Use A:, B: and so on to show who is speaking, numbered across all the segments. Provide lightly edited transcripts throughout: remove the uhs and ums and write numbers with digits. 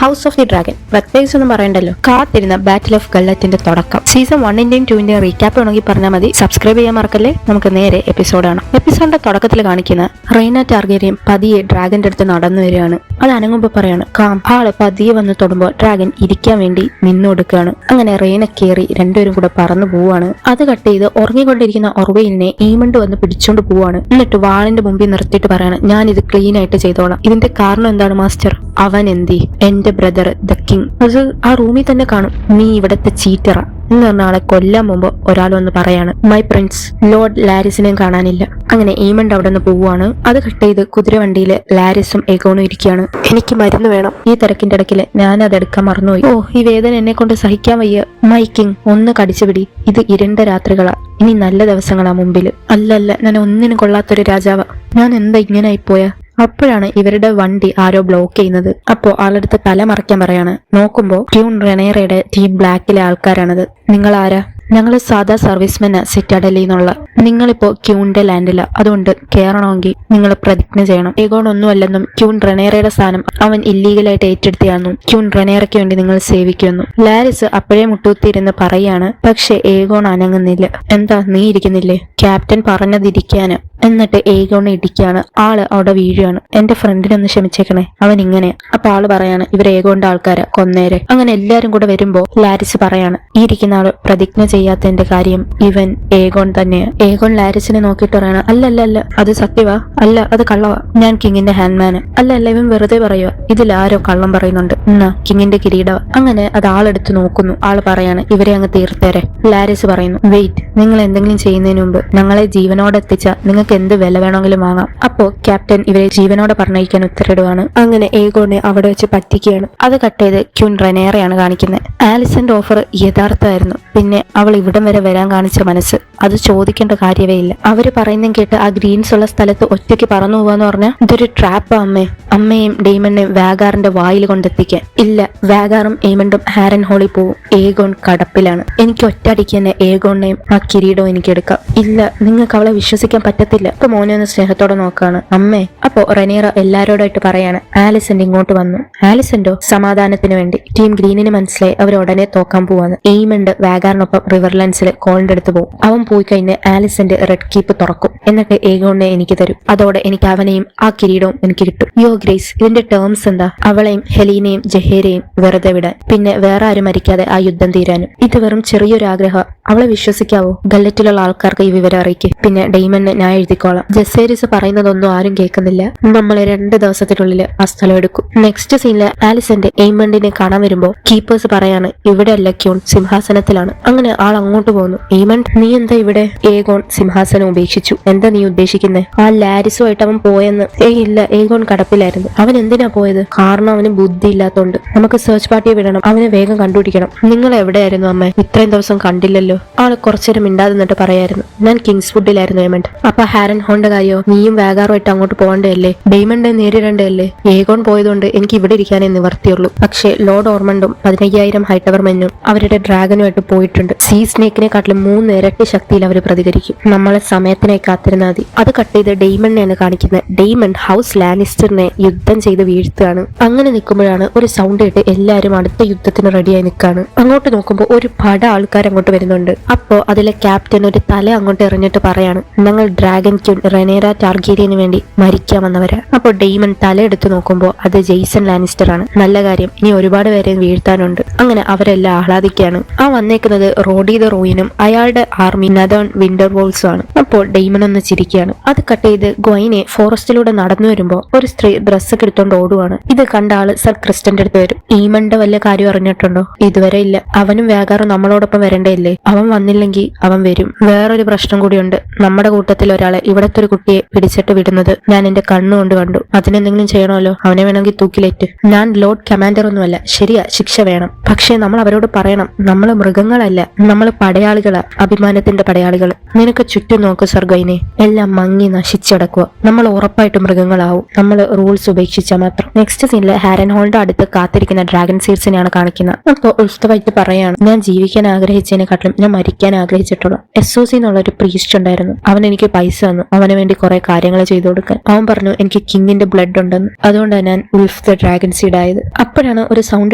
A: House of the dragon പ്രത്യേകിച്ച് ഒന്നും പറയണ്ടല്ലോ. കാത്തിരുന്ന ബാറ്റിൽ ഓഫ് ഗല്ലറ്റിന്റെ തുടക്കം. സീസൺ 1-ന്റെയും 2-ന്റെയും റീക്യാപ്പ് വേണമെങ്കിൽ പറഞ്ഞാൽ മതി. സബ്സ്ക്രൈബ് ചെയ്യാൻ മറക്കല്ലേ. നമുക്ക് നേരെ എപ്പിസോഡാണ്. എപ്പിസോഡിന്റെ തുടക്കത്തിൽ കാണിക്കുന്ന റെയ്ന ടാർഗേരിയൻ പതിയെ ഡ്രാഗന്റെ അടുത്ത് നടന്നു വരികയാണ്. അത് അനങ്ങുമ്പോ പറയാണ് കാം. ആള് പതിയെ വന്ന് തൊടുമ്പോൾ ഡ്രാഗൻ ഇരിക്കാൻ വേണ്ടി നിന്നൊടുക്കുകയാണ്. അങ്ങനെ റെയ്ന കയറി രണ്ടുപേരും കൂടെ പറന്നു പോവാണ്. അത് കട്ട് ചെയ്ത് ഉറങ്ങിക്കൊണ്ടിരിക്കുന്ന ഒർവെയിലിനെ ഈമണ്ട് വന്ന് പിടിച്ചോണ്ട് പോവാണ്. എന്നിട്ട് വാളിന്റെ മുമ്പിൽ നിർത്തിയിട്ട് പറയാണ് ഞാൻ ഇത് ക്ലീൻ ആയിട്ട് ചെയ്തോളാം. ഇതിന്റെ കാരണം എന്താണ് മാസ്റ്റർ? അവൻ എന്തി എന്റെ ബ്രദർ ദ കിങ്. അത് ആ റൂമിൽ തന്നെ കാണും. നീ ഇവിടത്തെ ചീറ്ററ എന്ന് പറഞ്ഞ ആളെ കൊല്ലാൻ മുമ്പ് ഒരാൾ വന്ന് പറയാണ് മൈ പ്രിൻസ് ലോർഡ് ലാരിസിനെയും കാണാനില്ല. അങ്ങനെ ഈമണ്ട് അവിടെ നിന്ന് പോവുകയാണ്. അത് കട്ട് ചെയ്ത് കുതിരവണ്ടിയിൽ ലാരിസും എഗോണും ഇരിക്കുകയാണ്. എനിക്ക് മരുന്ന് വേണം. ഈ തിരക്കിന്റെ ഇടയ്ക്കില് ഞാൻ അത് എടുക്കാൻ മറന്നുപോയി. ഓ ഈ വേദന എന്നെ കൊണ്ട് സഹിക്കാൻ വയ്യ. മൈ കിങ് ഒന്ന് കടിച്ചുപിടി. ഇത് ഇരുണ്ട രാത്രികളാ. ഇനി നല്ല ദിവസങ്ങളാ മുമ്പില്. അല്ലല്ല ഞാൻ ഒന്നിനും കൊള്ളാത്തൊരു രാജാവാ. ഞാൻ എന്താ ഇങ്ങനെ ആയിപ്പോയാ? അപ്പോഴാണ് ഇവരുടെ വണ്ടി ആരോ ബ്ലോക്ക് ചെയ്യുന്നത്. അപ്പോ ആളടുത്ത് തല മറയ്ക്കാൻ പറയാണ്. നോക്കുമ്പോ ക്യൂൺ റെനേറയുടെ ടീം ബ്ലാക്കിലെ ആൾക്കാരാണത്. നിങ്ങൾ ആരാ? ഞങ്ങള് സാധാ സർവീസ്മെനാ സിറ്റാഡലിൽ നിന്നുള്ള. നിങ്ങളിപ്പോ ക്യൂണിന്റെ ലാൻഡില. അതുകൊണ്ട് കയറണമെങ്കിൽ നിങ്ങൾ പ്രതിജ്ഞ ചെയ്യണം. ഏഗോൺ ഒന്നുമല്ലെന്നും ക്യൂൺ റെനേറയുടെ സ്ഥാനം അവൻ ഇല്ലീഗലായിട്ട് ഏറ്റെടുത്തിയാണെന്നും ക്യൂൺ റെനേറയ്ക്ക് വേണ്ടി നിങ്ങൾ സേവിക്കുമെന്നും ലാരിസ് അപ്പോഴേ മുട്ടുകുത്തിയിരുന്ന് പറയാണ്. പക്ഷെ ഏഗോൺ അനങ്ങുന്നില്ല. എന്താ നീ ഇരിക്കുന്നില്ലേ? ക്യാപ്റ്റൻ പറഞ്ഞതിരിക്കാന്. എന്നിട്ട് ഏഗോണെ ഇടിക്കാണ്. ആള് അവിടെ വീഴുകയാണ്. എന്റെ ഫ്രണ്ടിനൊന്ന് ക്ഷമിച്ചേക്കണേ, അവൻ ഇങ്ങനെ. അപ്പൊ ആള് പറയാണ് ഇവർ ഏഗോന്റെ ആൾക്കാരാ, കൊന്നേരെ. അങ്ങനെ എല്ലാരും കൂടെ വരുമ്പോ ലാരിസ് പറയാണ് ഈ ഇരിക്കുന്ന ആള് പ്രതിജ്ഞ ചെയ്യാത്തതിന്റെ കാര്യം ഇവൻ ഏഗോൺ തന്നെയാ. ഏഗോൺ ലാരിസിനെ നോക്കിയിട്ട് പറയാണ് അല്ല അത് സത്യവാ? അല്ല അത് കള്ളവാ. ഞാൻ കിങ്ങിന്റെ ഹാൻഡ്മാന്. അല്ല ഇവൻ വെറുതെ പറയുക. ഇതിലാരോ കള്ളം പറയുന്നുണ്ട്. എന്നാ കിങ്ങിന്റെ കിരീടവാ. അങ്ങനെ അത് ആളെടുത്ത് നോക്കുന്നു. ആള് പറയാണ് ഇവരെ അങ്ങ് തീർത്തേരെ. ലാരിസ് പറയുന്നു വെയിറ്റ്, നിങ്ങൾ എന്തെങ്കിലും ചെയ്യുന്നതിന് മുമ്പ് ഞങ്ങളെ ജീവനോടെ എത്തിച്ച നിങ്ങൾക്ക് എന്ത് വില വേണമെങ്കിലും വാങ്ങാം. അപ്പോ ക്യാപ്റ്റൻ ഇവരെ ജീവനോടെ പറഞ്ഞയക്കാൻ ഉത്തരവിടുവാണ്. അങ്ങനെ ഏഗോനെ അവിടെ വെച്ച് പറ്റിക്കുകയാണ്. അത് കട്ട് ചെയ്ത് ക്യൂൻ റെനേറയാണ് കാണിക്കുന്നത്. ആലിസന്റെ ഓഫർ യഥാർത്ഥമായിരുന്നു. പിന്നെ അവൾ ഇവിടം വരെ വരാൻ കാണിച്ച മനസ്സ് അത് ചോദിക്കേണ്ട കാര്യമേ ഇല്ല. അവര് പറയുന്നതും കേട്ട് ആ ഗ്രീൻസ് ഉള്ള സ്ഥലത്ത് ഒറ്റയ്ക്ക് പറന്നു പോവാന്ന് പറഞ്ഞാൽ ഇതൊരു ട്രാപ്പാ അമ്മേ. അമ്മയും ഡെയ്മണിനെയും വാഗാറിന്റെ വായിൽ കൊണ്ടെത്തിക്കാൻ. ഇല്ല, വാഗാറും എയ്മണ്ടും ഹാരൻ ഹോളിൽ പോവും. ഏഗോൺ കടപ്പിലാണ്. എനിക്ക് ഒറ്റയടിക്ക് തന്നെ ഏഗോണിനെയും ആ കിരീടവും എനിക്ക് എടുക്കാം. ഇല്ല, നിങ്ങൾക്ക് അവളെ വിശ്വസിക്കാൻ പറ്റത്തില്ല. ഇപ്പൊ മോനെ ഒന്ന് സ്നേഹത്തോടെ നോക്കാണ് അമ്മേ. അപ്പോ റെനീറ എല്ലാരോടായിട്ട് പറയാണ് ആലിസന്റെ ഇങ്ങോട്ട് വന്നു. ആലിസന്റോ സമാധാനത്തിന് വേണ്ടി. ടീം ഗ്രീനിന് മനസ്സിലായി അവർ ഉടനെ തോക്കാൻ പോവാന്ന്. എയ്മണ്ട് വാഗാറിനൊപ്പം റിവർലൻസിൽ കോളിന്റെ അടുത്ത് പോകും. അവൻ പോയി കഴിഞ്ഞ് ആലിസന്റെ റെഡ് കീപ്പ് തുറക്കും. എന്നിട്ട് ഏഗോണിനെ എനിക്ക് തരും. അതോടെ എനിക്ക് അവനെയും ആ കിരീടവും എനിക്ക് കിട്ടും. യോ ഗ്രേസ്, ഇതിന്റെ ടേംസ് എന്താ? അവളെയും ഹെലീനയും ജഹേരയും വെറുതെ വിടാൻ, പിന്നെ വേറെ ആരും മരിക്കാതെ ആ യുദ്ധം തീരാനും. ഇത് വെറും ചെറിയൊരു ആഗ്രഹം. അവളെ വിശ്വസിക്കാവോ? ഗല്ലറ്റിലുള്ള ആൾക്കാർക്ക് ഈ വിവരം അറിയിക്കും. പിന്നെ ഡെയ്മണിനെ ഞാൻ എഴുതിക്കോളാം. ജെസേരിസ് പറയുന്നതൊന്നും ആരും കേൾക്കുന്നില്ല. നമ്മളെ 2 ദിവസത്തിനുള്ളിൽ ആ സ്ഥലം എടുക്കും. നെക്സ്റ്റ് സീനില് ആലിസന്റെ എയ്മണ്ടിനെ കാണാൻ വരുമ്പോ കീപ്പേഴ്സ് പറയാണ് ഇവിടെ അല്ല, ക്യൂൺ സിംഹാസനത്തിലാണ്. അങ്ങനെ ആൾ അങ്ങോട്ട് പോകുന്നു. എയ്മണ്ട് നീ എന്താ ഇവിടെ? ഏഗോൺ സിംഹാസനം ഉപേക്ഷിച്ചു. എന്താ നീ ഉദ്ദേശിക്കുന്നത്? ആ ലാരിസുമായിട്ട് അവൻ പോയെന്ന്. ഇല്ല, ഏഗോൺ കടപ്പിലായിരുന്നു. അവൻ എന്തിനാ പോയത്? കാരണം അവന് ബുദ്ധി ഇല്ലാത്തോണ്ട്. നമുക്ക് സെർച്ച് പാർട്ടിയെ വിടണം. അവനെ വേഗം കണ്ടുപിടിക്കണം. നിങ്ങൾ എവിടെയായിരുന്നു അമ്മ? ഇത്രയും ദിവസം കണ്ടില്ലല്ലോ. ആള് കുറച്ചേരം മിണ്ടാതെ നിന്നിട്ട് പറയായിരുന്നു ഞാൻ കിങ്സ് ഫുഡിലായിരുന്നു എയ്മണ്ട്. അപ്പൊ ഹാരൻ ഹോണിന്റെ കാര്യോ? നീയും വാഗാറുമായിട്ട് അങ്ങോട്ട് പോകണ്ടല്ലേ? ഡെയ്മണ്ടെ നേരിടണ്ടല്ലേ? ഏഗോൺ പോയതുകൊണ്ട് എനിക്ക് ഇവിടെ ഇരിക്കാനേ നിവർത്തിയുള്ളൂ. പക്ഷേ ലോർഡ് ഓർമണ്ടും 15,000 ഹൈടവർ മെന്നും അവരുടെ ഡ്രാഗനുമായിട്ട് പോയിട്ടുണ്ട്. സീ സ്നേക്കിനെക്കാട്ടിലും 3 ഇരട്ടി ശക്തിയിൽ അവർ പ്രതികരിക്കും. നമ്മളെ സമയത്തിനായി കാത്തിരുന്നാൽ മതി. അത് കട്ട് ചെയ്ത് ഡെയ്മണ്ടിനെയാണ് കാണിക്കുന്നത്. ഡെയ്മണ്ട് ഹൗസ് ലാനിസ്റ്ററിനെ യുദ്ധം ചെയ്ത് വീഴ്ത്തുകയാണ്. അങ്ങനെ നിൽക്കുമ്പോഴാണ് ഒരു സൗണ്ട് കേട്ട് എല്ലാവരും അടുത്ത യുദ്ധത്തിന് റെഡിയായി നിൽക്കുകയാണ്. അങ്ങോട്ട് നോക്കുമ്പോൾ ഒരു പട ആൾക്കാർ അങ്ങോട്ട് വരുന്നുണ്ട്. അപ്പോ അതിലെ ക്യാപ്റ്റൻ ഒരു തല അങ്ങോട്ട് എറിഞ്ഞിട്ട് പറയാണ് ഞങ്ങൾ ഡ്രാഗൻ ക്യൂൺ റെനേറ ടാർഗേരിയന് വേണ്ടി മരിക്കാമെന്നവരാ. അപ്പോൾ ഡെയ്മൺ തല എടുത്തു നോക്കുമ്പോൾ അത് ജെയ്സൺ ലാനിസ്റ്റർ ആണ്. നല്ല കാര്യം, ഇനി ഒരുപാട് പേരെ വീഴ്ത്താനുണ്ട്. അങ്ങനെ അവരെല്ലാം ആഹ്ലാദിക്കുകയാണ്. ആ വന്നേക്കുന്നത് റോഡി ദ റോയിനും അയാളുടെ ആർമി നദേൺ വിന്റർ വോൾസും ആണ്. അപ്പോൾ ഡെയ്മൺ ഒന്ന് ചിരിക്കുകയാണ്. അത് കട്ട് ചെയ്ത് ഗ്വൈനെ ഫോറസ്റ്റിലൂടെ നടന്നു വരുമ്പോ ഒരു സ്ത്രീ ഡ്രസ്സൊക്കെ എടുത്തോണ്ട് ഓടുവാണ്. ഇത് കണ്ട ആള് സർ ക്രിസ്റ്റന്റെ അടുത്ത് വരും. ഈമന്റെ വല്ല കാര്യം അറിഞ്ഞിട്ടുണ്ടോ? ഇതുവരെ ഇല്ല. അവനും വ്യാകാറും നമ്മളോടൊപ്പം വരണ്ടേയില്ലേ? അവൻ വന്നില്ലെങ്കിൽ അവൻ വരും. വേറൊരു പ്രശ്നം കൂടിയുണ്ട്. നമ്മുടെ കൂട്ടത്തിൽ ഒരാളെ ഇവിടത്തെ ഒരു കുട്ടിയെ പിടിച്ചിട്ട് വിടുന്നത് ഞാൻ എന്റെ കണ്ണുകൊണ്ട് കണ്ടു. അതിനെന്തെങ്കിലും ചെയ്യണമല്ലോ. അവനെ വേണമെങ്കിൽ തൂക്കിലേറ്റ്. ഞാൻ ലോർഡ് കമാൻഡർ ഒന്നുമല്ല. ശരിയാ, ശിക്ഷ വേണം. പക്ഷെ നമ്മൾ അവരോട് പറയണം, നമ്മൾ മൃഗങ്ങളല്ല, നമ്മൾ പടയാളികളാ, അഭിമാനത്തിന്റെ പടയാളികൾ. നിനക്ക് ചുറ്റും നോക്ക് സർഗൈനെ, എല്ലാം മങ്ങി നശിച്ചടക്കുക. നമ്മൾ ഉറപ്പായിട്ടും മൃഗങ്ങളാവും, നമ്മൾ റൂൾസ് ഉപേക്ഷിച്ചാൽ മാത്രം. നെക്സ്റ്റ് സീനില് ഹാരൻ ഹോളിന്റെ അടുത്ത് കാത്തിരിക്കുന്ന ഡ്രാഗൺ സീഡ്സിനെയാണ് കാണിക്കുന്നത്. അപ്പോൾ ഉത്സവമായിട്ട് പറയാണ്, ഞാൻ ജീവിക്കാൻ ആഗ്രഹിച്ചതിനെക്കാട്ടിലും ഞാൻ മരിക്കാൻ ആഗ്രഹിച്ചിട്ടുള്ള SOC എന്നുള്ള ഒരു പ്രീസ്റ്റ് ഉണ്ടായിരുന്നു. അവൻ എനിക്ക് പൈസ തന്നു, അവന് വേണ്ടി കുറെ കാര്യങ്ങൾ ചെയ്തു കൊടുക്കാൻ. അവൻ പറഞ്ഞു എനിക്ക് കിങ്ങിന്റെ ബ്ലഡ് ഉണ്ടെന്ന്. അതുകൊണ്ടാണ് ഞാൻ ഉൾഫ് ദ ഡ്രാഗൺ സീഡ് ആയത്. അപ്പോഴാണ് ഒരു സൗണ്ട്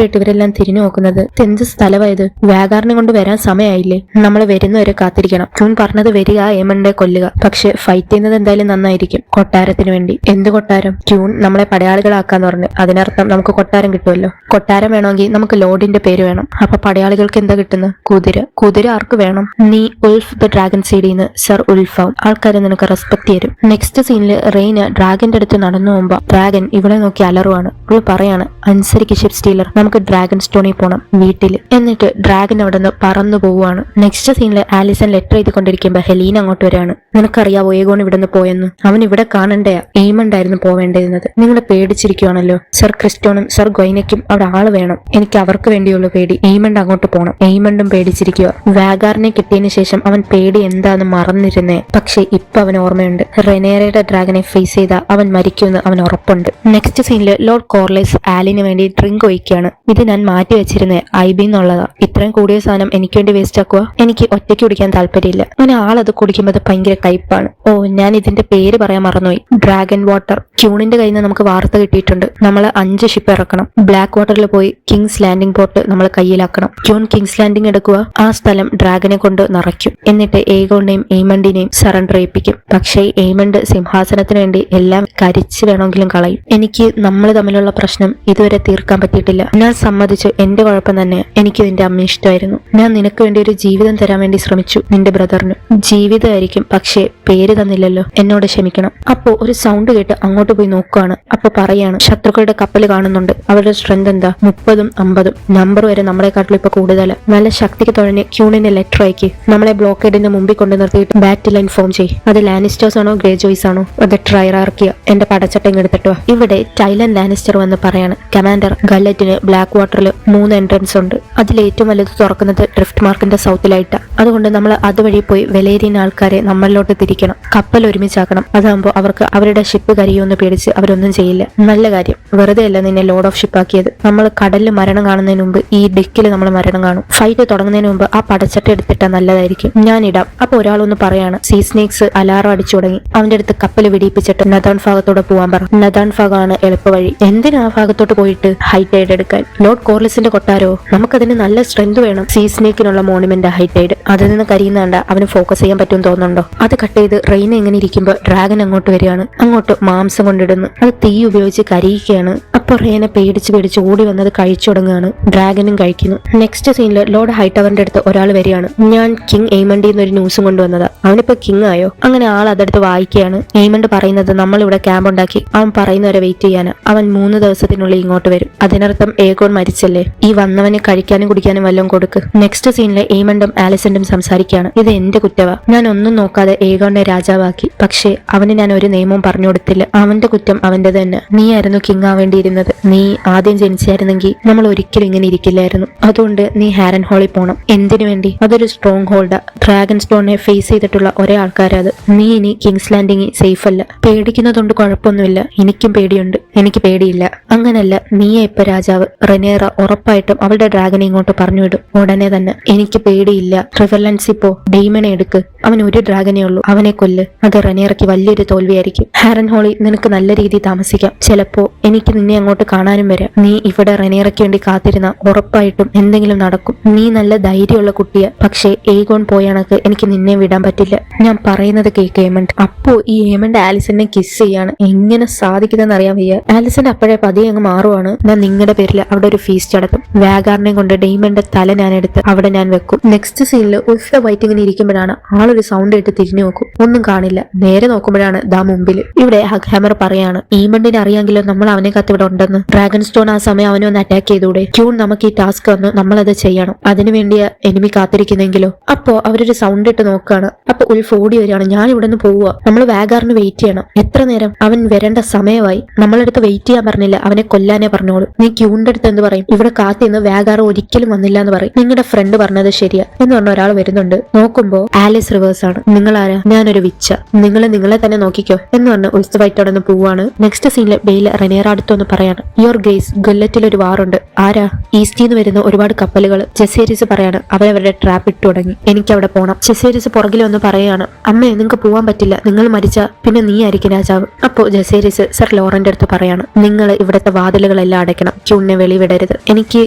A: കേട്ട് ഇവരെല്ലാം തിരിഞ്ഞു നോക്കുന്നത്. എന്ത് സ്ഥലമായത്? വാഗാറിനെ കൊണ്ട് വരാൻ സമയമായില്ലേ? നമ്മൾ വരുന്നവരെ കാത്തിരിക്കണം. ക്യൂൻ പറഞ്ഞത് വരിക, ഏമണ്ടെ കൊല്ലുക. പക്ഷെ ഫൈറ്റ് ചെയ്യുന്നത് എന്തായാലും നന്നായിരിക്കും, കൊട്ടാരത്തിന് വേണ്ടി. എന്ത് കൊട്ടാരം? ക്യൂൻ നമ്മളെ പടയാളികളാക്കാന്ന് പറഞ്ഞു. അതിനർത്ഥം നമുക്ക് കൊട്ടാരം കിട്ടുമല്ലോ. കൊട്ടാരം വേണമെങ്കിൽ നമുക്ക് ലോഡിന്റെ പേര് വേണം. അപ്പൊ പടയാളികൾക്ക് എന്താ കിട്ടുന്നത്? കുതിര. കുതിര ആർക്ക് വേണം? നീ ഉൾഫ് ദ ഡ്രാഗൺ സീഡിന്ന് സർ ഉൾഫാവും. ആൾക്കാരെ നിനക്ക് റെസ്പെക്ട് തരും. നെക്സ്റ്റ് സീനില് റെയ്ന ഡ്രാഗന്റെ അടുത്ത് നടന്നു പോകുമ്പോ ഡ്രാഗൻ ഇവിടെ നോക്കി അലറുവാണ്. അവൾ പറയാണ്, അനുസരിക്ക് ഷിപ്പ് സ്റ്റീലർ, നമുക്ക് ഡ്രാഗൺ സ്റ്റോണിൽ പോണം വീട്ടില്. എന്നിട്ട് ഡ്രാഗൻ അവിടെ നിന്ന് പറന്നു പോവുകയാണ്. നെക്സ്റ്റ് സീനില് ആലിസൺ ലെറ്റർ എഴുതിക്കൊണ്ടിരിക്കുമ്പോ ഹെലീന അങ്ങോട്ട് വരികയാണ്. നിനക്കറിയാവോ ഏഗോൺ ഇവിടെ നിന്ന് പോയെന്ന്? അവൻ ഇവിടെ കാണണ്ടേ, എയ്മണ്ടായിരുന്നു പോവേണ്ടിയിരുന്നത്. നിങ്ങൾ പേടിച്ചിരിക്കുവാണല്ലോ. സർ ക്രിസ്റ്റോണും സർ ഗൊയ്നയ്ക്കും അവിടെ ആള് വേണം. എനിക്ക് അവർക്ക് വേണ്ടിയുള്ള പേടി. എയ്മണ്ട് അങ്ങോട്ട് പോണം. എയ്മണ്ടും പേടിച്ചിരിക്കുക. വാഗാറിനെ കിട്ടിയതിനു ശേഷം അവൻ പേടി എന്താന്ന് മറന്നിരുന്നേ. പക്ഷെ ഇപ്പൊ അവൻ ഓർമ്മയുണ്ട്. റെനേറയുടെ ഡ്രാഗനെ ഫേസ് ചെയ്ത അവൻ മരിക്കുമെന്ന് അവൻ ഉറപ്പുണ്ട്. നെക്സ്റ്റ് സീനില് ലോർഡ് കോർലേസ് ആലിന് വേണ്ടി ഡ്രിങ്ക് ഒഴിക്കുകയാണ്. ഇത് ഞാൻ മാറ്റി വെച്ചിരുന്നേ IB എന്നുള്ളതാ. ഇത്രയും കൂടിയ സാധനം എനിക്ക് വേണ്ടി വേസ്റ്റ് ആക്കുക? എനിക്ക് ഒറ്റയ്ക്ക് കുടിക്കാൻ താല്പര്യമില്ല. അങ്ങനെ ആളത് കുടിക്കുമ്പോൾ ഭയങ്കര കയ്പാണ്. ഓ, ഞാൻ ഇതിന്റെ പേര് പറയാൻ മറന്നുപോയി. Dragon water. ക്യൂണിന്റെ കയ്യിൽ നിന്ന് നമുക്ക് വാർത്ത കിട്ടിയിട്ടുണ്ട്. നമ്മൾ 5 ഷിപ്പ് ഇറക്കണം. ബ്ലാക്ക് വാട്ടറിൽ പോയി കിങ്സ് ലാൻഡിംഗ് പോർട്ട് നമ്മൾ കയ്യിലാക്കണം. ക്യൂൺ കിങ്സ് ലാൻഡിംഗ് എടുക്കുക. ആ സ്ഥലം ഡ്രാഗനെ കൊണ്ട് നിറയ്ക്കും. എന്നിട്ട് ഏഗോണിനെയും എയ്മണ്ടിനെയും സറണ്ടർ ചെയ്യിപ്പിക്കും. പക്ഷേ എയ്മണ്ട് സിംഹാസനത്തിന് വേണ്ടി എല്ലാം കരിച്ച് വേണമെങ്കിലും കളയും. എനിക്ക് നമ്മൾ തമ്മിലുള്ള പ്രശ്നം ഇതുവരെ തീർക്കാൻ പറ്റിയിട്ടില്ല. ഞാൻ സമ്മതിച്ചു, എന്റെ കുഴപ്പം തന്നെ. എനിക്ക് നിന്റെ അമ്മ ഇഷ്ടമായിരുന്നു. ഞാൻ നിനക്ക് വേണ്ടി ഒരു ജീവിതം തരാൻ വേണ്ടി ശ്രമിച്ചു. നിന്റെ ബ്രദറിന് ജീവിതമായിരിക്കും, പക്ഷേ പേര് തന്നില്ലല്ലോ. എന്നോട് ക്ഷമിക്കണം. അപ്പോ ഒരു സൗണ്ട് കേട്ട് അങ്ങോട്ട് പോയി നോക്കുകയാണ്. അപ്പൊ പറയാണ്, ശത്രുക്കളുടെ കപ്പൽ കാണുന്നുണ്ട്. അവരുടെ സ്ട്രെങ്ത് എന്താ? 30ഉം 50ഉം. നമ്പർ വരെ നമ്മളെക്കാട്ടിലും ഇപ്പൊ കൂടുതലാണ്. നല്ല ശക്തിക്ക് തുഴഞ്ഞ് ക്യൂണിന്റെ ലെറ്റർ അയക്കി നമ്മളെ ബ്ലോക്കേഡിന്റെ മുമ്പിൽ കൊണ്ട് നിർത്തിയിട്ട് ബാറ്റിൽ ലൈൻ ഫോം ചെയ്യും. അത് ലാനിസ്റ്റേഴ്സ് ആണോ ഗ്രേ ജോയ്സ് ആണോ? അത് ട്രൈറാർക്കിയ. എന്റെ പടച്ചട്ടം എടുത്തിട്ടോ. ഇവിടെ ടൈലൻ ലാനിസ്റ്റർ വന്ന് പറയാണ്, കമാൻഡർ, ഗല്ലറ്റിന് ബ്ലാക്ക് വാട്ടറിൽ 3 എൻട്രൻസ് ഉണ്ട്. അതിൽ ഏറ്റവും വലുത് തുറക്കുന്നത് ഡ്രിഫ്റ്റ് മാർക്കിന്റെ സൗത്തിലായിട്ടാ. അതുകൊണ്ട് നമ്മൾ അതുവഴി പോയി വിലയേറിയ ആൾക്കാരെ നമ്മളിലോട്ട് തിരിക്കണം. കപ്പൽ ഒരുമിച്ചാക്കണം. അതാകുമ്പോൾ അവർക്ക് അവരുടെ ഷിപ്പ് കരിയുമെന്ന് പേടിച്ച് അവരൊന്നും ചെയ്യില്ല. നല്ല കാര്യം. വെറുതെ അല്ല നിന്നെ ലോഡ് ഓഫ് ഷിപ്പ് ആക്കിയത്. നമ്മൾ കടലിൽ മരണം കാണുന്നതിന് മുമ്പ് ഈ ഡെക്കിൽ നമ്മൾ മരണം കാണും. ഫൈറ്റ് തുടങ്ങുന്നതിന് മുമ്പ് ആ പടച്ചട്ട എടുത്തിട്ടാ നല്ലതായിരിക്കും. ഞാൻ ഇടാം. അപ്പൊ ഒരാളൊന്ന് പറയാണ്, സീ സ്നേക്സ് അലാറം അടിച്ചു തുടങ്ങി. അവന്റെ അടുത്ത് കപ്പൽ വെടിയിപ്പിച്ചിട്ട് നദാൻ ഭാഗത്തോടെ പോവാൻ പറ. നദാൻ ഭാഗമാണ് എളുപ്പ വഴി. എന്തിനാ ആ ഭാഗത്തോട്ട് പോയിട്ട് ഹൈറ്റൈഡ് എടുക്കാൻ? ലോർഡ് കോർലിസിന്റെ കൊട്ടാരോ? നമുക്കതിന് നല്ല സ്ട്രെങ്ത് വേണം. സീ സ്നേക്കിനുള്ള മോണുമെന്റ് ഹൈറ്റൈഡ്. അതിൽ നിന്ന് കരിയുന്നണ്ട അവന് ഫോക്കസ് ചെയ്യാൻ പറ്റുമെന്ന് തോന്നുന്നുണ്ടോ? അത് കട്ട് ചെയ്ത് റെയിന എങ്ങനെ ഇരിക്കുമ്പോ ഡ്രാഗൻ അങ്ങോട്ട് വരികയാണ്. അങ്ങോട്ട് മാംസം കൊണ്ടിടുന്നു. അത് തീ ഉപയോഗിച്ച് കരിയിക്കുകയാണ്. അപ്പൊ റെയിനെ പേടിച്ച് ഓടി വന്നത് കഴിച്ചു തുടങ്ങുകയാണ്. ഡ്രാഗനും കഴിക്കുന്നു. നെക്സ്റ്റ് സീനിൽ ലോർഡ് ഹൈടവറിന്റെ അടുത്ത് ഒരാൾ വരികയാണ്. ഞാൻ കിങ് എയ്മണ്ടിൽ നിന്ന് ഒരു ന്യൂസും കൊണ്ടുവന്നതാ. അവനിപ്പോ കിങ് ആയോ? അങ്ങനെ ആൾ അതെടുത്ത് വായിക്കുകയാണ്. എയ്മണ്ട് പറയുന്നത് നമ്മളിവിടെ ക്യാമ്പ് ഉണ്ടാക്കി അവൻ പറയുന്നവരെ വെയിറ്റ് ചെയ്യാനാ. അവൻ 3 ദിവസത്തിനുള്ളിൽ ഇങ്ങോട്ട് വരും. അതിനർത്ഥം ഏഗോൺ മരിച്ചല്ലേ? ഈ വന്നവന് കഴിക്കാനും കുടിക്കാനും വല്ലതും കൊടുക്ക്. നെക്സ്റ്റ് സീനിലെ എയ്മണ്ടും ആലിസണ്ടും സംസാരിക്കുകയാണ്. ഇത് എന്റെ കുറ്റവാ. ഞാൻ ഒന്നും നോക്കാതെ ഏഗോണിനെ രാജാവാക്കി. പക്ഷേ അവന് ഞാൻ ഒരു നിയമവും പറഞ്ഞു കൊടുത്തില്ല. അവന്റെ കുറ്റം അവന്റെ തന്നെ. നീ ആയിരുന്നു കിങ് ആവേണ്ടിയിരുന്നത്. നീ ആദ്യം ജനിച്ചായിരുന്നെങ്കിൽ നമ്മൾ ഒരിക്കലും ഇങ്ങനെ ഇരിക്കില്ലായിരുന്നു. അതുകൊണ്ട് നീ ഹാരൻ ഹോളിൽ പോണം. എന്തിനു വേണ്ടി? അതൊരു സ്ട്രോങ് ഹോൾഡാ. ഡ്രാഗൺ സ്റ്റോണിനെ ഫേസ് ചെയ്തിട്ടുള്ള ഒരേ ആൾക്കാരത്. നീ ഇനി കിങ്സ് ലാൻഡിങ് സേഫ് അല്ല. പേടിക്കുന്നതുകൊണ്ട് കുഴപ്പമൊന്നുമില്ല. എനിക്കും പേടിയുണ്ട്. എനിക്ക് പേടിയില്ല. അങ്ങനല്ല, നീയെ ഇപ്പൊ രാജാവ്. റെനേറ ഉറപ്പായിട്ടും അവളുടെ ഡ്രാഗനെ ഇങ്ങോട്ട് പറഞ്ഞു വിടും ഉടനെ തന്നെ. എനിക്ക് പേടിയില്ല. റിവലൻസ് ഇപ്പോ ഡെയ്മനെ എടുക്ക്. അവൻ ഒരു ഡ്രാഗനേ ഉള്ളൂ. അവനെ കൊല്ല്. അത് റെനേറയ്ക്ക് വലിയൊരു തോൽവിയായിരിക്കും. ഹാരൻ ഹോളി നിനക്ക് നല്ല രീതിയിൽ താമസിക്കാം. ചിലപ്പോ എനിക്ക് നിന്നെ അങ്ങോട്ട് കാണാനും വരാം. നീ ഇവിടെ റെനേറയ്ക്ക് വേണ്ടി കാത്തിരുന്ന ഉറപ്പായിട്ടും എന്തെങ്കിലും നടക്കും. നീ നല്ല ധൈര്യമുള്ള കുട്ടിയാ. പക്ഷേ ഏഗോൺ പോയണക്ക് എനിക്ക് നിന്നെ വിടാൻ പറ്റില്ല. ഞാൻ പറയുന്നത് കേക്ക് ഏമണ്ട്. അപ്പോ ഈ ഏമണ്ട് ആലിസനെ കിസ് ചെയ്യാണ്. എങ്ങനെ സാധിക്കുന്നതെന്ന് അറിയാൻ വയ്യ. ആലിസൺ അപ്പോഴേ പതിയെ അങ്ങ് മാറുവാണ്. ഞാൻ നിങ്ങളുടെ പേരിൽ അവിടെ ഒരു ഫീസ്റ്റ് അടക്കും. വാഗാറിനെ കൊണ്ട് ഡെയ്മന്റെ തല ഞാൻ എടുത്ത് അവിടെ ഞാൻ വെക്കും. നെക്സ്റ്റ് സീനിൽ ഉൾഫ വൈറ്റിങ്ങിന് ഇരിക്കുമ്പോഴാണ് ആള് ഒരു സൗണ്ട് കേട്ട് തിരിഞ്ഞു നോക്കും, ഒന്നും കാണില്ല. നേരെ നോക്കുമ്പോഴാണ് ദാ മുമ്പിൽ. ഇവിടെ ഹഗ് ഹാമർ പറയാണ്, ഈമണ്ടിനെ അറിയാമെങ്കിലോ നമ്മൾ അവനെ കത്ത് ഇവിടെ ഉണ്ടെന്ന്. ഡ്രാഗൺ സ്റ്റോൺ ആ സമയം അവനെ ഒന്ന് അറ്റാക്ക് ചെയ്തൂടെ? ക്യൂൺ നമുക്ക് ഈ ടാസ്ക് വന്നു, നമ്മളത് ചെയ്യണം. അതിനു വേണ്ടിയ എനിമി കാത്തിരിക്കുന്നെങ്കിലോ? അപ്പോ അവരൊരു സൗണ്ട് ഇട്ട് നോക്കാണ്. അപ്പൊ ഉൾഫ് ഓടി വരികയാണ്, ഞാൻ ഇവിടെ നിന്ന് പോവുക, നമ്മൾ വാഗാറിന് വെയിറ്റ് ചെയ്യണം. എത്ര നേരം? അവൻ വരേണ്ട സമയമായി. നമ്മളടുത്ത് വെയിറ്റ് ചെയ്യാൻ പറഞ്ഞില്ല, അവനെ കൊല്ലാനേ പറഞ്ഞോളൂ. നീ ക്യൂണിന്റെ അടുത്ത് എന്ത് പറയും? ഇവിടെ കാത്തിന്ന് വാഗാർ ഒരിക്കലും വന്നില്ല എന്ന് പറയും. നിങ്ങളുടെ ഫ്രണ്ട് പറഞ്ഞത് ശരിയാ എന്ന് പറഞ്ഞ ഒരാൾ വരുന്നുണ്ട്. നോക്കുമ്പോ ആലിസ് റിവേഴ്സ് ആണ്. നിങ്ങളാരാ? ഞാനൊരു വിച്ച, നിങ്ങളെ തന്നെ നോക്കിക്കോ എന്ന് പറഞ്ഞ് ഉത്സവമായിട്ടോടെ ഒന്ന് പോവാണ്. നെക്സ്റ്റ് സീനില് ബെയിൽ റെനേറ അടുത്തൊന്ന് പറയാണ്, യുവർ ഗ്രേസ്, ഗുല്ലറ്റിൽ ഒരു വാറുണ്ട്. ആരാ? ഈസ്റ്റിന്ന് വരുന്ന ഒരുപാട് കപ്പലുകൾ. ജെസേരിസ് പറയാണ്, അവരവരുടെ ട്രാപ്പ് ഇട്ടു തുടങ്ങി, എനിക്ക് അവിടെ പോണം. ജെസേരിസ് പുറകിൽ ഒന്ന് പറയാണ്, അമ്മേ നിങ്ങൾക്ക് പോവാൻ പറ്റില്ല, നിങ്ങൾ മരിച്ച പിന്നെ നീ ആയിരിക്കും രാജാവ്. അപ്പോ ജെസേരിസ് സർ ലോറന്റെ അടുത്ത് പറയാണ്, നിങ്ങൾ ഇവിടുത്തെ വാതിലുകളെല്ലാം അടയ്ക്കണം, ക്യൂണിനെ വെളിവിടരുത്. എനിക്ക്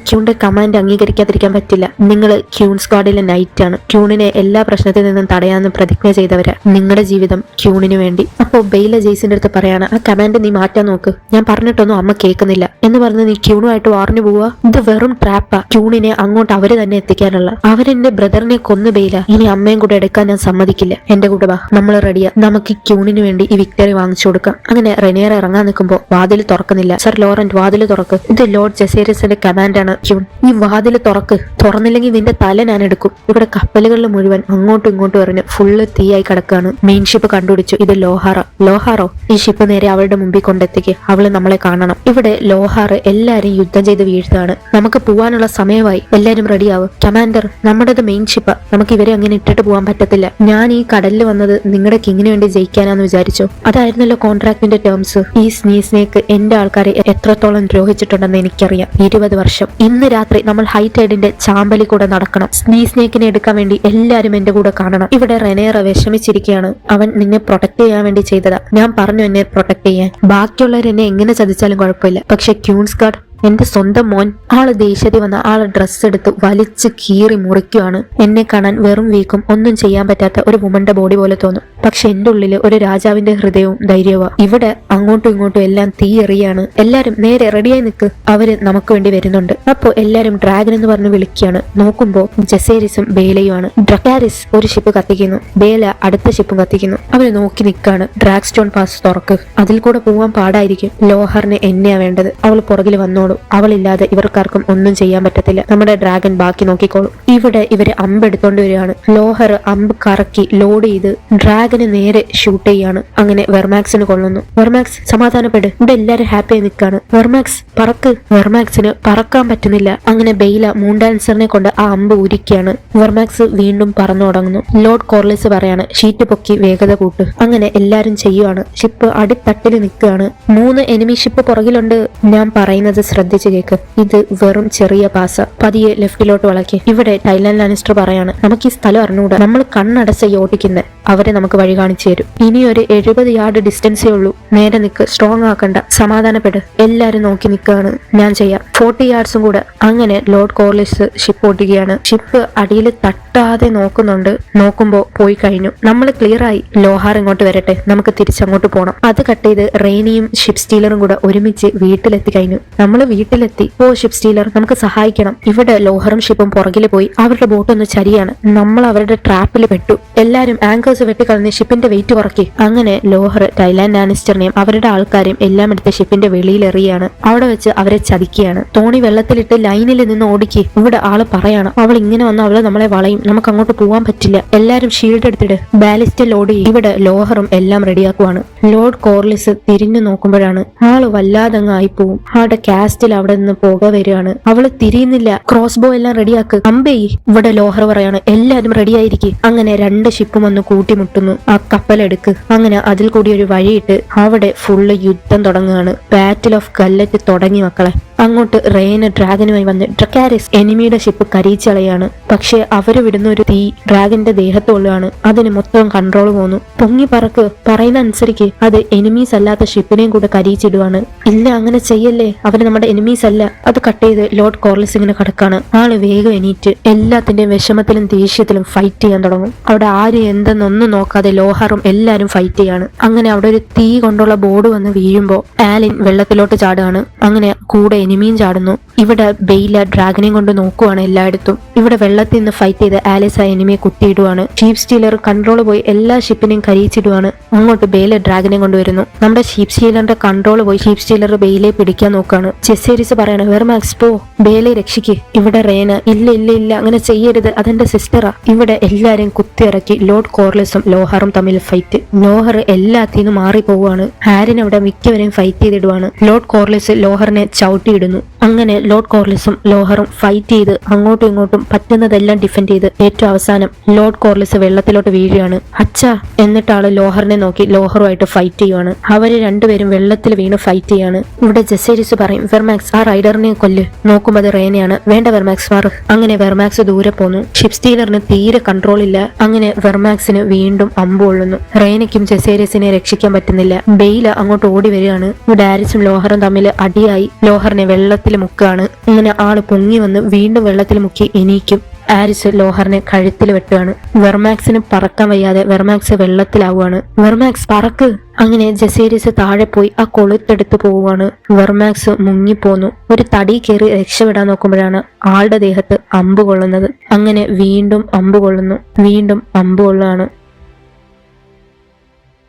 A: ക്യൂണിന്റെ കമാൻഡ് അംഗീകരിക്കാതിരിക്കാൻ പറ്റില്ല. നിങ്ങൾ ക്യൂൺ സ്ക്വാഡിലെ നൈറ്റ് ആണ്. ക്യൂണിനെ എല്ലാ പ്രശ്നത്തിൽ നിന്നും തടയാന്ന് പ്രതിജ്ഞ ചെയ്തവരാ. നിങ്ങളുടെ ജീവിതം ക്യൂണിന് വേണ്ടി. അപ്പോ ബെയില ജെയ്സിന്റെ അടുത്ത് പറയാണ്, ആ കമാൻഡ് നീ മാറ്റാൻ നോക്ക്, ഞാൻ പറഞ്ഞിട്ടൊന്നും അമ്മ കേൾക്കുന്നില്ല എന്ന് പറഞ്ഞ് നീ ക്യൂണുമായിട്ട് വാറിന് പോവാ. ഇത് വെറും ട്രാപ്പാ. ക്യൂണിനെ അങ്ങോട്ട് അവര് തന്നെ എത്തിക്കാനുള്ള. അവരെന്റെ ബ്രദറിനെ കൊന്നു ബെയില. ഇനി അമ്മയും കൂടെ എടുക്കാൻ ഞാൻ സമ്മതിക്കില്ല. എന്റെ കൂടെ വാ, നമ്മൾ റെഡിയാ, നമുക്ക് ക്യൂണിന് വേണ്ടി ഈ വിക്ടറി വാങ്ങിച്ചു കൊടുക്കാം. അങ്ങനെ റെനേറ ഇറങ്ങാൻ നിൽക്കുമ്പോ വാതിൽ തുറക്കുന്നില്ല. സർ ലോറന്റ് വാതിൽ തുറക്ക്, ഇത് ലോർഡ് ജെസേരിസിന്റെ കമാൻഡാണ് ക്യൂൺ, ഈ വാതിൽ തുറക്ക്, തുറന്നില്ലെങ്കിൽ നിന്റെ തല ഞാൻ എടുക്കും. ഇവിടെ കപ്പലുകളിൽ മുഴുവൻ അങ്ങോട്ടും ഇങ്ങോട്ടും എറിഞ്ഞ് ഫുള്ള് തീയായി കിടക്കാണ്. മെയിൻ ഷിപ്പ് കണ്ടുപിടിച്ചു, ഇത് ലോഹാറോ ഈ ഷിപ്പ് നേരെ അവളുടെ മുമ്പിൽ കൊണ്ടെത്തിക്ക്, അവള് നമ്മളെ കാണണം. ഇവിടെ ലോഹാർ എല്ലാരും യുദ്ധം ചെയ്ത് വീഴ്ത്താണ്. നമുക്ക് പോവാനുള്ള സമയമായി, എല്ലാരും റെഡിയാവും. കമാൻഡർ, നമ്മുടേത് മെയിൻ ഷിപ്പാ, നമുക്ക് ഇവരെ അങ്ങനെ ഇട്ടിട്ട് പോകാൻ പറ്റത്തില്ല. ഞാൻ ഈ കടലിൽ വന്നത് നിങ്ങളുടെ കിങ്ങിന് വേണ്ടി ജയിക്കാനാന്ന് വിചാരിച്ചു, അതായിരുന്നല്ലോ കോൺട്രാക്ടിന്റെ ടേംസ്. ഈ സ്നേക്ക് എന്റെ ആൾക്കാരെ എത്രത്തോളം ദ്രോഹിച്ചിട്ടുണ്ടെന്ന് എനിക്കറിയാം. 20 വർഷം. ഇന്ന് രാത്രി നമ്മൾ ഹൈ ടൈഡിന്റെ ചാമ്പലി കൂടെ നടക്കണം. സ്നേക്കിനെ എടുക്കാൻ വേണ്ടി എല്ലാരും എന്റെ കൂടെ കാണണം. ഇവിടെ റെനേറ വിഷമിച്ചിരിക്കുകയാണ്. അവൻ നിന്നെ പ്രൊട്ടക്ട് ചെയ്യാൻ വേണ്ടി ചെയ്തതാ. ഞാൻ പറഞ്ഞു എന്നെ പ്രൊട്ടക്ട് ചെയ്യാൻ. ബാക്കിയുള്ളവർ എന്നെ എങ്ങനെ ചതിച്ചാലും കുഴപ്പമില്ല. പക്ഷെ ക്യൂൺസ് ഗാർഡ് എന്റെ സ്വന്തം മോൻ. ആള് ദേഷ്യത്തിൽ വന്ന ആള് ഡ്രസ്സ് എടുത്ത് വലിച്ച് കീറി മുറിക്കുവാണ്. എന്നെ കാണാൻ വെറും വീക്കും ഒന്നും ചെയ്യാൻ പറ്റാത്ത ഒരു വുമന്റെ ബോഡി പോലെ തോന്നും. പക്ഷെ എന്റെ ഉള്ളില് ഒരു രാജാവിന്റെ ഹൃദയവും ധൈര്യവുമാ. ഇവിടെ അങ്ങോട്ടും ഇങ്ങോട്ടും എല്ലാം തീ എറിയാണ്. എല്ലാരും നേരെ റെഡിയായി നിൽക്ക്, അവര് നമുക്ക് വേണ്ടി വരുന്നുണ്ട്. അപ്പോ എല്ലാരും ഡ്രാഗൺ എന്ന് പറഞ്ഞ് വിളിക്കുകയാണ്. നോക്കുമ്പോ ജെസേരിസും ബേലയുമാണ്. ഡ്രക്കാരിസ് ഒരു ഷിപ്പ് കത്തിക്കുന്നു, ബേല അടുത്ത ഷിപ്പും കത്തിക്കുന്നു. അവര് നോക്കി നിൽക്കാണ്. ഡ്രാഗ് സ്റ്റോൺ പാസ് തുറക്ക്, അതിൽ കൂടെ പോവാൻ പാടായിരിക്കും. ലോഹറിന് എന്നെയാ വേണ്ടത്. അവൾ പുറകിൽ വന്നോളൂ. അവളില്ലാതെ ഇവർക്കാർക്കും ഒന്നും ചെയ്യാൻ പറ്റത്തില്ല. നമ്മുടെ ഡ്രാഗൺ ബാക്കി നോക്കിക്കോളും. ഇവിടെ ഇവര് അമ്പ് എടുത്തോണ്ട് വരികയാണ്. ലോഹർ അമ്പ് കറക്കി ലോഡ് ചെയ്ത് ഡ്രാഗന് നേരെ ഷൂട്ട് ചെയ്യാണ്. അങ്ങനെ വെർമാക്സിന് കൊള്ളുന്നു. വെർമാക്സ് സമാധാനപ്പെട്, ഇവിടെ എല്ലാരും ഹാപ്പിയായി നിൽക്കാണ്. വെർമാക്സ് പറക്ക്. വെർമാക്സിന് പറക്കാൻ പറ്റുന്നില്ല. അങ്ങനെ ബെയില മൂൺ ഡാൻസറിനെ കൊണ്ട് ആ അമ്പ് ഉരിക്കുകയാണ്. വെർമാക്സ് വീണ്ടും പറന്നു തുടങ്ങുന്നു. ലോർഡ് കോർലിസ് പറയാണ്, ഷീറ്റ് പൊക്കി വേഗത കൂട്ട്. അങ്ങനെ എല്ലാരും ചെയ്യുവാണ്. ഷിപ്പ് അടിത്തട്ടിൽ നിൽക്കുകയാണ്. 3 എനിമി ഷിപ്പ് പുറകിലുണ്ട്. ഞാൻ പറയുന്നത് ശ്രദ്ധിച്ചു കേക്ക്, ഇത് വെറും ചെറിയ പാസ, പതിയെ ലെഫ്റ്റിലോട്ട് വളക്കി. ഇവിടെ ടൈലൻ ലാനിസ്റ്റർ പറയാണ്, നമുക്ക് ഈ സ്ഥലം അറിഞ്ഞൂടാ, നമ്മൾ കണ്ണടച്ച ഓടിക്കുന്നത്, അവരെ നമുക്ക് വഴി കാണിച്ചു തരും. ഇനിയൊരു 70 യാർഡ് ഡിസ്റ്റൻസേ ഉള്ളൂ. നേരെ നിൽക്ക്, സ്ട്രോങ് ആക്കണ്ട, സമാധാനപ്പെട്. എല്ലാരും നോക്കി നിൽക്കുകയാണ്. ഞാൻ ചെയ്യാം, 40 യാർഡ്സും കൂടെ. അങ്ങനെ ലോർഡ് കോർലിസ് ഷിപ്പ് ഓടിക്കുകയാണ്. ഷിപ്പ് അടിയിൽ തട്ടാതെ നോക്കുന്നുണ്ട്. നോക്കുമ്പോ പോയി കഴിഞ്ഞു. നമ്മൾ ക്ലിയർ ആയി. ലോഹാർ ഇങ്ങോട്ട് വരട്ടെ, നമുക്ക് തിരിച്ചങ്ങോട്ട് പോകണം. അത് കട്ട് ചെയ്ത് റെയിനിയും ഷിപ്പ് സ്റ്റീലറും കൂടെ ഒരുമിച്ച് വീട്ടിലെത്തി കഴിഞ്ഞു. നമ്മൾ വീട്ടിലെത്തി. ഓ ഷിപ്പ് സ്റ്റീലർ, നമുക്ക് സഹായിക്കണം. ഇവിടെ ലോഹറും ഷിപ്പും പുറകിൽ പോയി. അവരുടെ ബോട്ട് ഒന്ന് ചരിയാണ്. നമ്മൾ അവരുടെ ട്രാപ്പിൽ പെട്ടു. എല്ലാരും ആങ്കേഴ്സ് വെട്ടിക്കളഞ്ഞ് ഷിപ്പിന്റെ വെയിറ്റ് കുറക്കി. അങ്ങനെ ലോഹർ ടൈലാൻ ലാനിസ്റ്ററിനെയും അവരുടെ ആൾക്കാരെയും എല്ലാം എടുത്ത് ഷിപ്പിന്റെ വെളിയിൽ എറിയാണ്. അവിടെ വെച്ച് അവരെ ചതിക്കുകയാണ്. തോണി വെള്ളത്തിലിട്ട് ലൈനിൽ നിന്ന് ഓടിക്ക്. ഇവിടെ ആള് പറയാണ്, അവൾ ഇങ്ങനെ വന്ന് അവള് നമ്മളെ വളയും, നമുക്ക് അങ്ങോട്ട് പോവാൻ പറ്റില്ല. എല്ലാരും ഷീൽഡ് എടുത്തിട്ട് ബാലിസ്റ്റ് ലോഡ് ചെയ്യും. ഇവിടെ ലോഹറും എല്ലാം റെഡിയാക്കുവാണ്. ലോർഡ് കോർലിസ് തിരിഞ്ഞു നോക്കുമ്പോഴാണ് ആള് വല്ലാതങ്ങ് ആയിപ്പോവും. ആളുടെ കാസ്റ്റിൽ അവിടെ നിന്ന് പുക വരികയാണ്. അവള് തിരിയുന്നില്ല. ക്രോസ് ബോ എല്ലാം റെഡിയാക്ക്, അമ്പേയി. ഇവിടെ ലോഹർ പറയാണ്, എല്ലാരും റെഡിയായിരിക്കും. അങ്ങനെ 2 ഷിപ്പും ഒന്ന് കൂട്ടിമുട്ടുന്നു. ആ കപ്പലെടുക്ക്. അങ്ങനെ അതിൽ കൂടി ഒരു വഴിയിട്ട് അവിടെ ഫുള്ള് യുദ്ധം തുടങ്ങുകയാണ്. ബാറ്റിൽ ഓഫ് ഗല്ലറ്റ് തുടങ്ങി മക്കളെ. അങ്ങോട്ട് റെയിന് ഡ്രാഗനുമായി വന്ന് ഡ്രക്കാരിസ് എനിമിയുടെ ഷിപ്പ് കരിച്ചളയാണ്. പക്ഷെ അവര് വിടുന്ന ഒരു തീ ഡ്രാഗന്റെ ദേഹത്തുള്ളതാണ്. അതിന് മൊത്തം കൺട്രോൾ പോന്നു. പൊങ്ങി പറക്ക്, പറയുന്ന അനുസരിക്ക്. അത് എനിമീസ് അല്ലാത്ത ഷിപ്പിനെയും കൂടെ കരിച്ചിടുവാണ്. ഇല്ല, അങ്ങനെ ചെയ്യല്ലേ, അവര് നമ്മുടെ എനിമീസ് അല്ല. അത് കട്ട് ചെയ്ത് ലോർഡ് കോർലിസ് ഇങ്ങനെ കിടക്കാണ്. ആള് വേഗം എണീറ്റ് എല്ലാത്തിന്റെയും വിഷമത്തിലും ദേഷ്യത്തിലും ഫൈറ്റ് ചെയ്യാൻ തുടങ്ങും. അവിടെ ആര് എന്തെന്നൊന്നും നോക്കാതെ ലോഹറും എല്ലാരും ഫൈറ്റ് ചെയ്യാണ്. അങ്ങനെ അവിടെ ഒരു തീ കൊണ്ടുള്ള ബോർഡ് വന്ന് വീഴുമ്പോൾ ആലിൻ വെള്ളത്തിലോട്ട് ചാടുകയാണ്. അങ്ങനെ കൂടെ എനിമിയും ചാടുന്നു. ഇവിടെ ബെയില ഡ്രാഗനെയും കൊണ്ട് നോക്കുവാണ് എല്ലായിടത്തും. ഇവിടെ വെള്ളത്തിൽ നിന്ന് ഫൈറ്റ് ചെയ്ത് ആലിസ് ആ എനിമിയെ കുത്തിയിടുവാണ്. ഷീപ്പ് സ്റ്റീലർ കൺട്രോൾ പോയി എല്ലാ ഷിപ്പിനെയും കരിയിച്ചിടുവാണ്. അങ്ങോട്ട് ബെയില ഡ്രാഗനെ കൊണ്ടുവരുന്നു. നമ്മുടെ ഷീപ്പ് സ്റ്റീലറിന്റെ കൺട്രോൾ പോയി ഷീപ്പ് സ്റ്റീലർ ബെയിലെ പിടിക്കാൻ നോക്കാണ്. ജെസേരിസ് പറയാണ്, വെർമാക്സ് പോ, ബെയിലെ രക്ഷിക്ക്. ഇവിടെ റേന, ഇല്ല ഇല്ല ഇല്ല അങ്ങനെ ചെയ്യരുത്, അതെന്റെ സിസ്റ്ററാ. ഇവിടെ എല്ലാരെയും കുത്തിയിറക്കി ലോർഡ് കോർലിസും ലോഹറും തമ്മിൽ ഫൈറ്റ്. ലോഹർ എല്ലാത്തിനും മാറി പോവുകയാണ്. ഹാരിൻ അവിടെ മിക്കവരെയും ഫൈറ്റ് ചെയ്തിടുവാണ്. ലോർഡ് കോർലിസ് ലോഹറിനെ ചവിട്ടിയിടുന്നു. അങ്ങനെ ലോർഡ് കോർലിസും ലോഹറും ഫൈറ്റ് ചെയ്ത് അങ്ങോട്ടും ഇങ്ങോട്ടും പറ്റുന്നതെല്ലാം ഡിഫെൻഡ് ചെയ്ത് ഏറ്റവും അവസാനം ലോർഡ് കോർലിസ് വെള്ളത്തിലോട്ട് വീഴുകയാണ്. അച്ഛാ എന്നിട്ട് ആള് ലോഹറിനെ നോക്കി ലോഹറുമായിട്ട് ഫൈറ്റ് ചെയ്യുവാണ്. അവര് രണ്ടുപേരും വെള്ളത്തിൽ വീണ് ഫൈറ്റ് ചെയ്യാണ്. ഇവിടെ ജെസേരിസ് പറയും, വെർമാക്സ് ആ റൈഡറിനെ കൊല്ല്. നോക്കുമ്പോൾ അത് റേനയാണ്. വേണ്ട വെർമാക്സ് മാറ്. അങ്ങനെ വെർമാക്സ് ദൂരെ പോന്നു. ഷിപ്പ് സ്റ്റീലറിന് തീരെ കൺട്രോൾ ഇല്ല. അങ്ങനെ വെർമാക്സിന് വീണ്ടും അമ്പ് കൊള്ളുന്നു. റേനയ്ക്കും ജെസേരിസിനെ രക്ഷിക്കാൻ പറ്റുന്നില്ല. ബെയില അങ്ങോട്ട് ഓടി വരികയാണ്. ഇവിടെ ആരിസും ലോഹറും തമ്മിൽ അടിയായി. ലോഹറിനെ വെള്ളത്തിൽ മുക്കുകയാണ്. അങ്ങനെ ആള് പൊങ്ങി വന്ന് വീണ്ടും വെള്ളത്തിൽ മുക്കി എണീക്കും. ആരിസ് ലോഹറിനെ കഴുത്തിൽ വെട്ടുകയാണ്. വെർമാക്സിന് പറക്കാൻ വയ്യാതെ വെർമാക്സ് വെള്ളത്തിലാവുകയാണ്. വെർമാക്സ് പറക്ക്. അങ്ങനെ ജെസേരിസ് താഴെ പോയി ആ കൊളുത്തെടുത്ത് പോവുകയാണ്. വെർമാക്സ് മുങ്ങിപ്പോന്നു. ഒരു തടി കയറി രക്ഷപ്പെടാൻ നോക്കുമ്പോഴാണ് ആളുടെ ദേഹത്ത് അമ്പ് കൊള്ളുന്നത്. അങ്ങനെ വീണ്ടും അമ്പ് കൊള്ളുന്നു. വീണ്ടും അമ്പ് കൊള്ളുകയാണ്.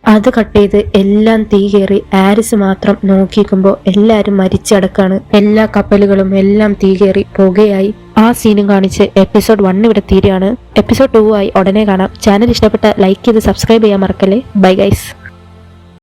A: അത് കട്ട് ചെയ്ത് എല്ലാം തീ കയറി ആരിസ് മാത്രം നോക്കിക്കുമ്പോൾ എല്ലാരും മരിച്ചടക്കാണ്. എല്ലാ കപ്പലുകളും എല്ലാം തീ കയറി പുകയായി. ആ സീനും കാണിച്ച് എപ്പിസോഡ് 1 ഇവിടെ തീരുകയാണ്. എപ്പിസോഡ് 2 ആയി ഉടനെ കാണാം. ചാനൽ ഇഷ്ടപ്പെട്ട ലൈക്ക് ചെയ്ത് സബ്സ്ക്രൈബ് ചെയ്യാൻ മറക്കല്ലേ. Bye guys.